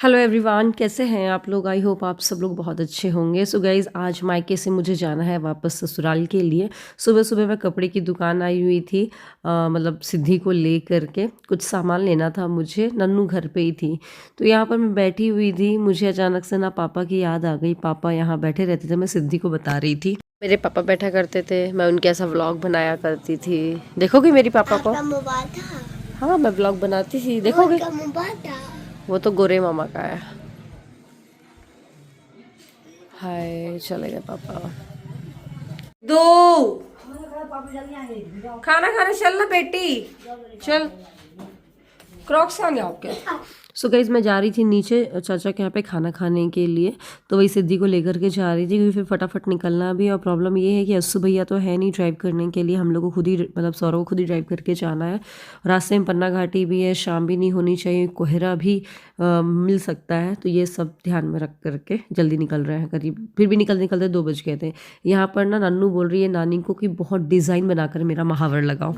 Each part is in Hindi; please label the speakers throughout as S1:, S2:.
S1: हेलो एवरीवन, कैसे हैं आप लोग। आई होप आप सब लोग बहुत अच्छे होंगे। सो गाइज़, आज मायके से मुझे जाना है वापस ससुराल के लिए। सुबह सुबह मैं कपड़े की दुकान आई हुई थी, मतलब सिद्धि को ले करके कुछ सामान लेना था मुझे। नन्नू घर पे ही थी, तो यहाँ पर मैं बैठी हुई थी। मुझे अचानक से ना पापा की याद आ गई। पापा यहाँ बैठे रहते थे, मैं सिद्धि को बता रही थी मेरे पापा बैठा करते थे, मैं उनके ऐसा व्लॉग बनाया करती थी। देखोगे मेरी पापा को? हाँ, मैं व्लॉग बनाती थी, देखोगे? वो तो गोरे मामा का है। हाय, चले गए पापा। दो खाना खाने चल ना बेटी, चल। क्रॉक्स कहाँ गया आपके? सो गाइस, मैं जा रही थी नीचे चाचा के यहाँ पे खाना खाने के लिए, तो वही सिद्धि को लेकर के जा रही थी क्योंकि फिर फटाफट निकलना भी। और प्रॉब्लम ये है कि अस्सू भैया तो है नहीं ड्राइव करने के लिए, हम लोग को खुद ही, मतलब सौरव को खुद ही ड्राइव करके जाना है। रास्ते में पन्ना घाटी भी है, शाम भी नहीं होनी चाहिए, कोहरा भी मिल सकता है, तो ये सब ध्यान में रख करके जल्दी निकल रहे हैं। करीब फिर भी निकलते 2 बज गए थे। यहाँ पर ना नन्नू बोल रही है नानी को कि बहुत डिज़ाइन बनाकर मेरा महावर लगाओ,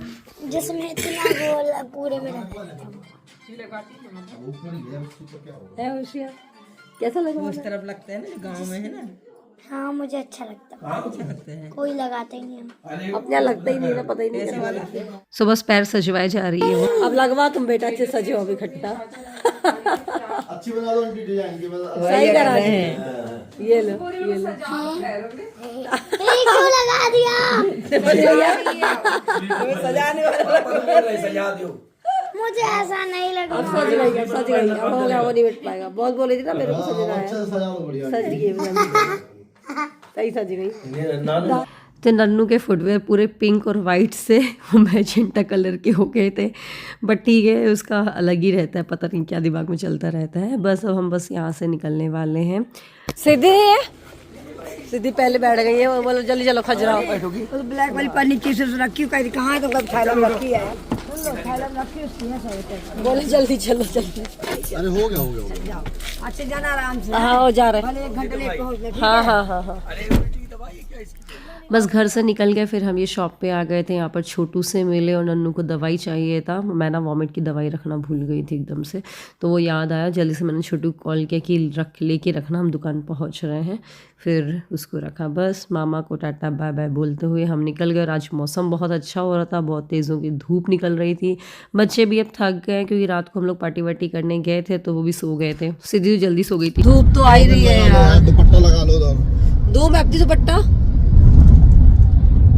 S2: जिसमें इतना गोल पूरे में
S1: कैसा लगा?
S3: उस तरफ लगता है ना, गांव में है ना।
S2: हाँ, मुझे अच्छा लगता है। कोई लगाता ही नहीं है,
S1: अपना लगता ही नहीं ना, पता ही नहीं। सो बस पैर सजवाए जा रही है वो। अब लगवा तुम बेटा, अच्छे सजे हो अभी खट्टा।
S4: अच्छी बना दो उनकी डिजाइन की,
S1: सही करा हैं। ये लो
S2: क्यों लगा दिया?
S3: सजाने वाला सजा दो।
S2: मुझे ऐसा नहीं लगा।
S1: अब सज गई, अब सज गई, अब हो गया, वो नहीं बैठ पाएगा। बहुत बोली थी ना मेरे को सजना है, सज गई, सही सज गई। तो नन्नू के फुटवेयर पूरे पिंक और वाइट से मैजेंटा कलर के हो गए थे, बट ठीक है, उसका अलग ही रहता है, पता नहीं क्या दिमाग में चलता रहता है। बस अब हम बस यहाँ से निकलने वाले हैं। सीधी पहले बैठ गई है, बोलो जल्दी चलो खजरा बैठोगी।
S5: तो ब्लैक वाली पन्नी चीज रखी कहीं कहाँ, तो कब थैला में रखी है।
S1: बोले जल्दी चलो जल्दी।
S4: अरे हो गया।
S5: अच्छा, जाना आराम से।
S1: हाँ, हो जा रहे हैं।
S5: 1 घंटे लेट पहुँचने।
S1: हाँ। बस घर से निकल गए, फिर हम ये शॉप पे आ गए थे। यहाँ पर छोटू से मिले और नन्नू को दवाई चाहिए था। मैं ना वॉमिट की दवाई रखना भूल गई थी एकदम से, तो वो याद आया। जल्दी से मैंने छोटू को कॉल किया कि लेके रखना, हम दुकान पहुँच रहे हैं। फिर उसको रखा। बस मामा को टाटा बाय बाय बोलते हुए हम निकल गए। और आज मौसम बहुत अच्छा हो रहा था, बहुत तेज़ों की धूप निकल रही थी। बच्चे भी अब थक गए क्योंकि रात को हम लोग पार्टी वार्टी करने गए थे, तो वो भी सो गए थे। सीधी जल्दी सो गई थी। धूप तो आ ही रही है यार।
S4: दुपट्टा लगा लो
S1: दो मैं अपनी दुपट्टा।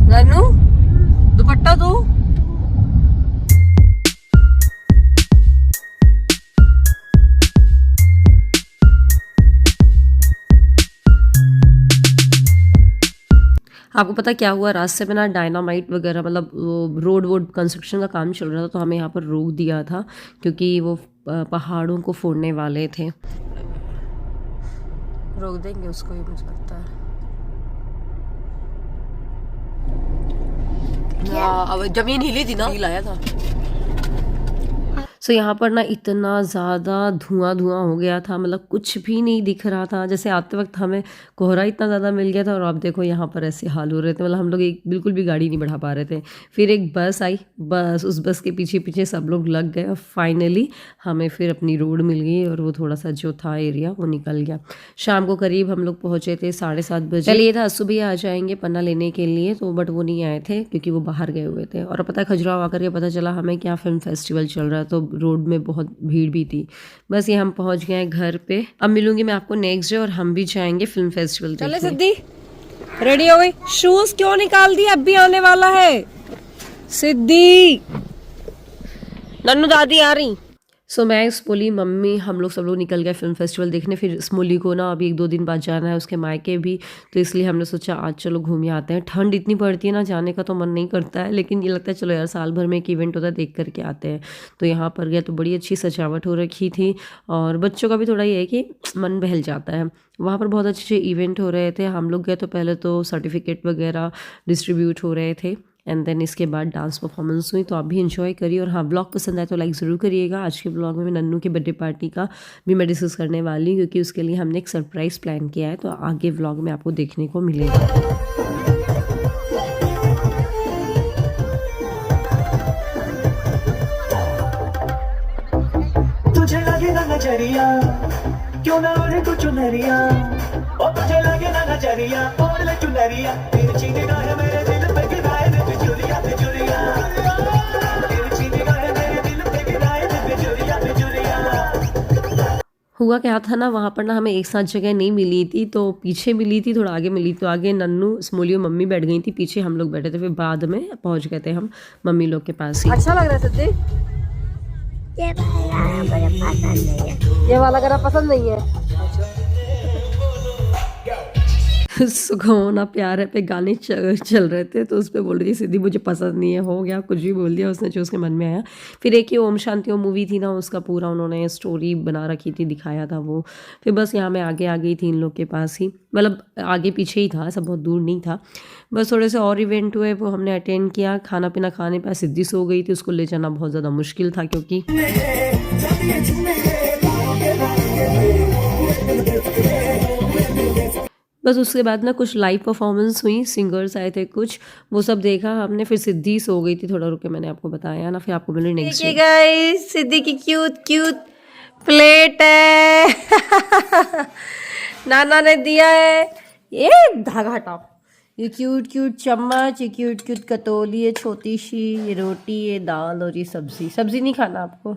S1: नन्नू दुपट्टा दो। आपको पता क्या हुआ? रास्ते में ना डायनामाइट वगैरह, मतलब रोड कंस्ट्रक्शन का काम चल रहा था, तो हमें यहाँ पर रोक दिया था क्योंकि वो पहाड़ों को फोड़ने वाले थे। रोक देंगे उसको, ये मुझे लगता है। अब जमीन हिली थी ना, हिलाया था। सो यहाँ पर ना इतना ज़्यादा धुआं हो गया था, मतलब कुछ भी नहीं दिख रहा था। जैसे आते वक्त हमें कोहरा इतना ज़्यादा मिल गया था, और अब देखो यहाँ पर ऐसे हाल हो रहे थे। मतलब हम लोग बिल्कुल भी गाड़ी नहीं बढ़ा पा रहे थे। फिर एक बस आई, बस उस बस के पीछे सब लोग लग गए, और फाइनली हमें फिर अपनी रोड मिल गई, और वो थोड़ा सा जो था एरिया वो निकल गया। शाम को करीब हम लोग पहुँचे थे 7:30 बजे। चलिए था अस्सू भैया आ जाएंगे पन्ना लेने के लिए, तो बट वो नहीं आए थे क्योंकि वो बाहर गए हुए थे। और पता है, खजुराहो आकर के पता चला हमें क्या फिल्म फेस्टिवल चल रहा है, तो रोड में बहुत भीड़ भी थी। बस ये हम पहुंच गए घर पे। अब मिलूंगी मैं आपको नेक्स्ट डे, और हम भी जाएंगे फिल्म फेस्टिवल देखने। चले सिद्धि, रेडी हो गई? शूज क्यों निकाल दी? अब भी आने वाला है सिद्धि। नन्नू दादी आ रही। सो मैं स्मोली, मम्मी, हम लोग सब लोग निकल गए फिल्म फेस्टिवल देखने। फिर स्मोली को ना अभी 1-2 दिन बाद जाना है उसके मायके भी, तो इसलिए हमने सोचा आज चलो घूम आते हैं। ठंड इतनी पड़ती है ना, जाने का तो मन नहीं करता है, लेकिन ये लगता है चलो यार साल भर में एक इवेंट होता है, देख करके आते हैं। तो यहाँ पर गया तो बड़ी अच्छी सजावट हो रखी थी, और बच्चों का भी थोड़ा ये है कि मन बहल जाता है। वहाँ पर बहुत अच्छे इवेंट हो रहे थे। हम लोग गए तो पहले तो सर्टिफिकेट वगैरह डिस्ट्रीब्यूट हो रहे थे, एंड देन इसके बाद डांस परफॉर्मेंस हुई। तो आप भी इन्जॉय करिए, और हाँ, ब्लॉग पसंद आए तो लाइक ज़रूर करिएगा। आज के ब्लॉग में मैं नन्नू की बर्थडे पार्टी का भी मैं डिस्कस करने वाली हूँ, क्योंकि उसके लिए हमने एक सरप्राइज़ प्लान किया है, तो आगे ब्लॉग में आपको देखने को मिलेगा।
S6: तुझे लगेगा नजरिया क्यों ना उड़े तू चुनरिया ओ तुझे लगे ना नजरिया ओढ़ ले चुनरिया तिरछी निगाह मेरे दिल पे गिराए दे बिजुरिया बिजुरिया तिरछी निगाह मेरे दिल पे गिराए दे बिजुरिया बिजुरिया।
S1: हुआ क्या था ना, वहाँ पर ना हमें एक साथ जगह नहीं मिली थी, तो पीछे मिली थी, थोड़ा आगे मिली, तो आगे नन्नू स्मोली और मम्मी बैठ गई थी, पीछे हम लोग बैठे थे। फिर बाद में पहुँच गए थे हम मम्मी लोग के पास ही।
S5: अच्छा लग रहा है सच्ची।
S2: ये वाला मुझे पसंद नहीं है।
S5: ये वाला अगर पसंद नहीं है।
S1: सुखोना प्यार है पे गाने चल रहे थे, तो उस पर बोल रही थी सिद्धि मुझे पसंद नहीं है, हो गया कुछ भी बोल दिया उसने जो उसके मन में आया। फिर एक ये ओम शांति ओम मूवी थी ना, उसका पूरा उन्होंने स्टोरी बना रखी थी, दिखाया था वो। फिर बस यहाँ मैं आगे आ गई थी इन लोग के पास ही, मतलब आगे पीछे ही था, सब बहुत दूर नहीं था। बस थोड़े से और इवेंट हुए, वो हमने अटेंड किया। खाना पीना खाने पर सिद्धि सो गई थी, उसको ले जाना बहुत ज़्यादा मुश्किल था क्योंकि बस उसके बाद ना कुछ लाइव परफॉर्मेंस हुई, सिंगर्स आए थे कुछ, वो सब देखा हमने। फिर सिद्धि सो गई थी थोड़ा, रुके मैंने आपको बताया ना, फिर आपको मिले नेक्स्ट डे। गाइस सिद्धि की क्यूट क्यूट प्लेट है नाना ने दिया है, ये धागा हटाओ, ये क्यूट क्यूट चम्मच, ये क्यूट क्यूट कटोरी है छोटी सी, ये रोटी, ये दाल और ये सब्जी। सब्जी नहीं खाना आपको।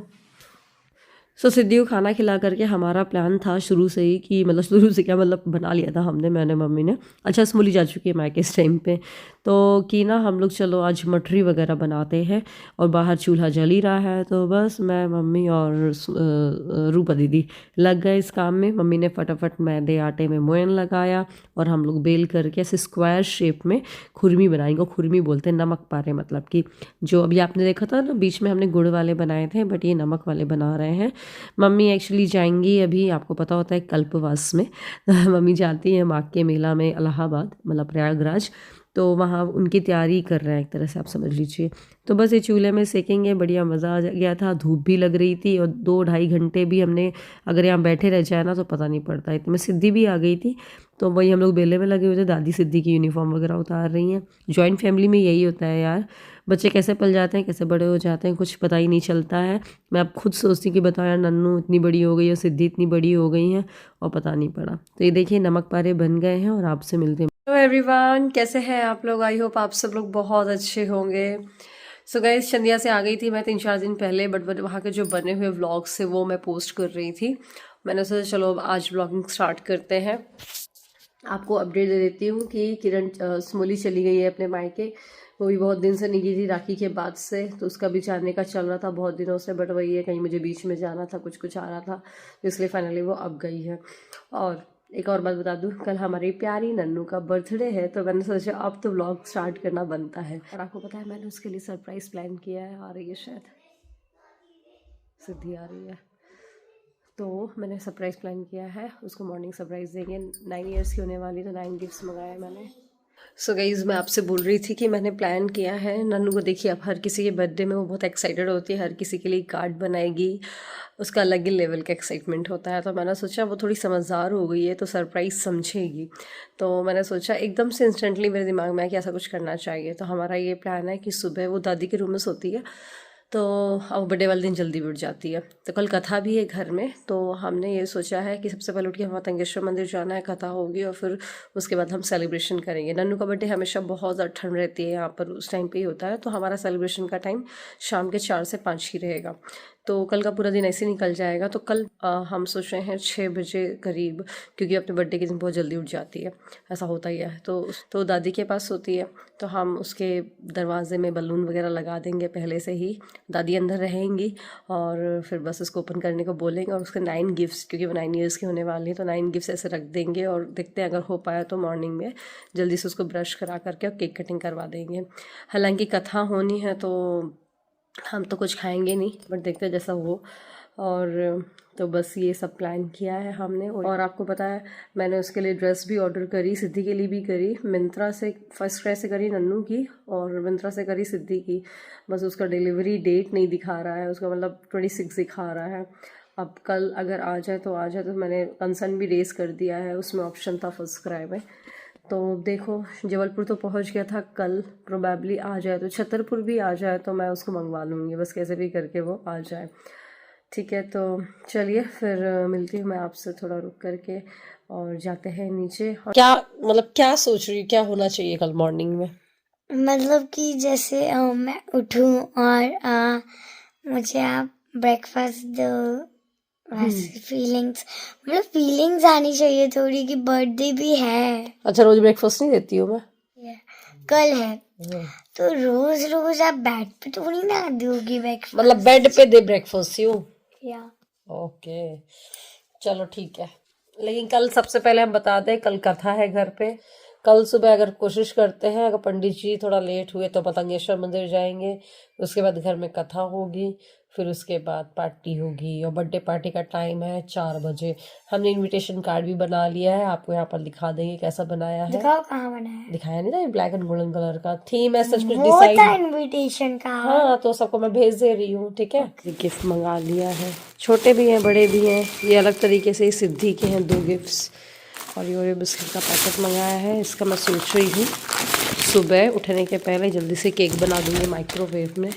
S1: सो सिद्धि को खाना खिला करके हमारा प्लान था शुरू से ही कि मतलब शुरू से क्या, मतलब बना लिया था हमने, मैंने मम्मी ने। अच्छा स्मूली जा चुकी है मायके इस टाइम पे, तो कि ना हम लोग चलो आज मठरी वगैरह बनाते हैं, और बाहर चूल्हा जल ही रहा है। तो बस मैं मम्मी और रूपा दीदी लग गए इस काम में। मम्मी ने फटाफट मैदे आटे में मोयन लगाया, और हम लोग बेल करके ऐसे स्क्वायर शेप में खुरमी बनाएंगे। खुरमी बोलते हैं नमक पारे, मतलब कि जो अभी आपने देखा था ना बीच में हमने गुड़ वाले बनाए थे, बट ये नमक वाले बना रहे हैं। मम्मी एक्चुअली जाएंगी अभी, आपको पता होता है कल्पवास में मम्मी जाती है माँ के मेला में इलाहाबाद, मतलब प्रयागराज, तो वहाँ उनकी तैयारी कर रहे हैं एक तरह से, आप समझ लीजिए। तो बस ये चूल्हे में सेकेंगे, बढ़िया मज़ा आ गया था। धूप भी लग रही थी, और 2-2.5 घंटे भी हमने अगर यहाँ बैठे रह जाए ना तो पता नहीं पड़ता। इतने में सिद्धि भी आ गई थी, तो वही हम लोग बेले में लगे हुए थे। दादी सिद्धि की यूनिफॉर्म वगैरह उतार रही हैं। जॉइंट फैमिली में यही होता है यार, बच्चे कैसे पल जाते हैं, कैसे बड़े हो जाते हैं, कुछ पता ही नहीं चलता है। मैं अब खुद सोचती कि बताओ यार, नन्नू इतनी बड़ी हो गई है, सिद्धि इतनी बड़ी हो गई हैं, और पता नहीं पड़ा। तो ये देखिए नमक पारे बन गए हैं, और आपसे मिलते हैं। हेलो एवरीवन, कैसे हैं आप लोग? आई होप आप सब लोग बहुत अच्छे होंगे। सो गाइस चंदिया से आ गई थी मैं 3-4 दिन पहले, बट वहाँ के जो बने हुए व्लॉग्स थे वो मैं पोस्ट कर रही थी। मैंने सोचा चलो अब आज व्लॉगिंग स्टार्ट करते हैं। आपको अपडेट दे देती हूँ कि किरण स्मूली चली गई है अपने मायके। वो भी बहुत दिन से नहीं गई थी राखी के बाद से, तो उसका भी जाने का चल रहा था बहुत दिनों से, बट वही है कहीं मुझे बीच में जाना था, कुछ आ रहा था, तो इसलिए फाइनली वो अब गई है। और एक और बात बता दूँ, कल हमारी प्यारी नन्नू का बर्थडे है, तो मैंने सोचा अब तो व्लॉग स्टार्ट करना बनता है। और आपको पता है मैंने उसके लिए सरप्राइज़ प्लान किया है, आ रही है शायद सिद्धि आ रही है, तो मैंने सरप्राइज़ प्लान किया है उसको, मॉर्निंग सरप्राइज़ देंगे। 9 ईयर्स की होने वाली, तो 9 गिफ्ट्स मंगाए मैंने। सो गाइज़ मैं आपसे बोल रही थी कि मैंने प्लान किया है नन्नू को। देखिए अब हर किसी के बर्थडे में वो बहुत एक्साइटेड होती है, हर किसी के लिए कार्ड बनाएगी, उसका अलग ही लेवल का एक्साइटमेंट होता है। तो मैंने सोचा वो थोड़ी समझदार हो गई है तो सरप्राइज़ समझेगी, तो मैंने सोचा एकदम से इंस्टेंटली मेरे दिमाग में आया कि ऐसा कुछ करना चाहिए। तो हमारा ये प्लान है कि सुबह वो दादी के रूम में सोती है, तो अब बर्थडे वाले दिन जल्दी उठ जाती है, तो कल कथा भी है घर में, तो हमने ये सोचा है कि सबसे पहले उठ के हमारा तंगेश्वर मंदिर जाना है, कथा होगी, और फिर उसके बाद हम सेलिब्रेशन करेंगे। नन्नू का बर्थडे हमेशा बहुत ज़्यादा ठंड रहती है यहाँ पर, उस टाइम पे ही होता है, तो हमारा सेलिब्रेशन का टाइम शाम के 4 से 5 ही रहेगा। तो कल का पूरा दिन ऐसे निकल जाएगा। तो कल हम सोच रहे हैं 6 बजे करीब, क्योंकि अपने बर्थडे के दिन बहुत जल्दी उठ जाती है, ऐसा होता ही है। तो दादी के पास सोती है, तो हम उसके दरवाजे में बलून वगैरह लगा देंगे पहले से ही, दादी अंदर रहेंगी, और फिर बस उसको ओपन करने को बोलेंगे। और उसके 9 गिफ्ट्स, क्योंकि वो 9 ईयर्स की होने वाली है, तो 9 गिफ्ट्स ऐसे रख देंगे, और देखते हैं अगर हो पाया तो मॉर्निंग में जल्दी से उसको ब्रश करा करके और केक कटिंग करवा देंगे। हालांकि कथा होनी है तो हम तो कुछ खाएंगे नहीं, बट देखते हैं जैसा हो। और तो बस ये सब प्लान किया है हमने। और आपको पता है मैंने उसके लिए ड्रेस भी ऑर्डर करी, सिद्धि के लिए भी करी, मिंत्रा से फर्स्ट क्राई से करी नन्नू की, और मिंत्रा से करी सिद्धि की। बस उसका डिलीवरी डेट नहीं दिखा रहा है, उसका मतलब 26 दिखा रहा है। अब कल अगर आ जाए तो आ जाए, तो मैंने कंसर्न भी रेस कर दिया है, उसमें ऑप्शन था फर्स्ट क्राई में। तो देखो जबलपुर तो पहुंच गया था, कल प्रोबेबली आ जाए, तो छतरपुर भी आ जाए तो मैं उसको मंगवा लूँगी, बस कैसे भी करके वो आ जाए। ठीक है, तो चलिए फिर मिलती हूँ मैं आपसे थोड़ा रुक करके और जाते हैं नीचे। क्या मतलब क्या सोच रही, क्या होना चाहिए कल मॉर्निंग में?
S2: मतलब कि जैसे मैं उठूं और मुझे आप ब्रेकफास्ट दो, वैसे फीलिंग्स, मतलब फीलिंग्स आनी चाहिए थोड़ी कि बर्थडे भी है।
S1: अच्छा, रोज ब्रेकफास्ट नहीं देती हूँ मैं?
S2: कल है तो रोज रोज आप बेड पे थोड़ी ना दोगी ब्रेकफास्ट।
S1: मतलब बेड पे दे ब्रेकफास्ट यूँ?
S2: या
S1: ओके, चलो ठीक है। लेकिन कल सबसे पहले हम बता दें, कल कथा है घर पे। कल सुबह अगर कोशिश करते हैं, अगर पंडित जी थोड़ा लेट हुए तो पतंगेश्वर मंदिर जाएंगे, उसके बाद घर में कथा होगी, फिर उसके बाद पार्टी होगी और बर्थडे पार्टी का टाइम है 4 बजे। हमने इनविटेशन कार्ड भी बना लिया है, आपको यहाँ पर दिखा देंगे कैसा बनाया है।
S2: दिखाओ कहाँ बना है।
S1: दिखाया नहीं था, ब्लैक एंड गोल्डन कलर का थीम है, सच कुछ
S2: वो
S1: डिसाइड।
S2: था इनविटेशन का।
S1: हाँ, तो सबको मैं भेज दे रही हूँ, ठीक है। गिफ्ट मंगा लिया है, छोटे भी हैं बड़े भी हैं। ये अलग तरीके से सिद्धि के हैं 2 गिफ्ट्स। और ये बिस्किट का पैकेट मंगाया है। इसका मैं सोच रही हूँ सुबह उठने के पहले जल्दी से केक बना दूँगी माइक्रोवेव में।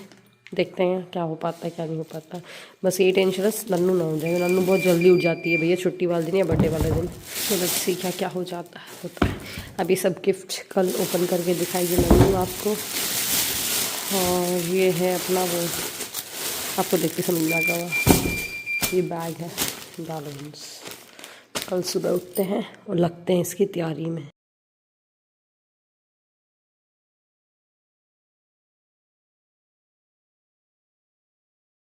S1: देखते हैं क्या हो पाता है क्या नहीं हो पाता। बस ये टेंशन है नन्नू ना हो जाए। नन्नू बहुत जल्दी उठ जाती है भैया, छुट्टी वाले दिन या बर्थडे वाले दिन। तो बस सी क्या हो जाता है होता है। अभी सब गिफ्ट कल ओपन करके दिखाएगी नन्नू आपको। और ये है अपना वो, आपको देख के समझ में आ गया, ये बैग है बैलून्स। कल सुबह उठते हैं और लगते हैं इसकी तैयारी में।